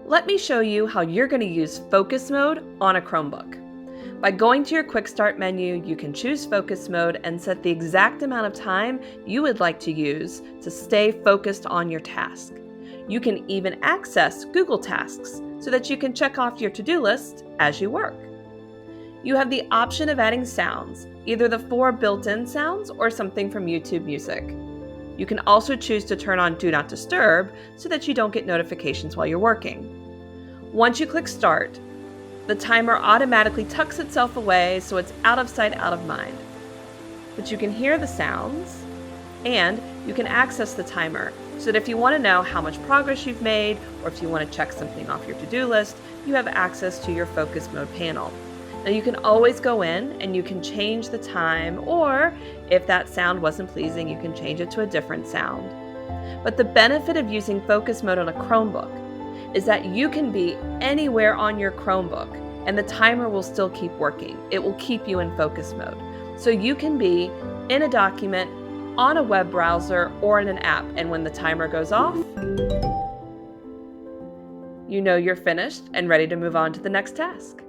Let me show you how you're going to use focus mode on a Chromebook. By going to your Quick Start menu, you can choose focus mode and set the exact amount of time you would like to use to stay focused on your task. You can even access Google Tasks so that you can check off your to-do list as you work. You have the option of adding sounds, either the 4 built-in sounds or something from YouTube Music. You can also choose to turn on Do Not Disturb so that you don't get notifications while you're working. Once you click Start, the timer automatically tucks itself away so it's out of sight, out of mind. But you can hear the sounds and you can access the timer so that if you want to know how much progress you've made or if you want to check something off your to-do list, you have access to your focus mode panel. Now you can always go in and you can change the time, or if that sound wasn't pleasing, you can change it to a different sound. But the benefit of using focus mode on a Chromebook is that you can be anywhere on your Chromebook and the timer will still keep working. It will keep you in focus mode. So you can be in a document, on a web browser, or in an app, and when the timer goes off, you know you're finished and ready to move on to the next task.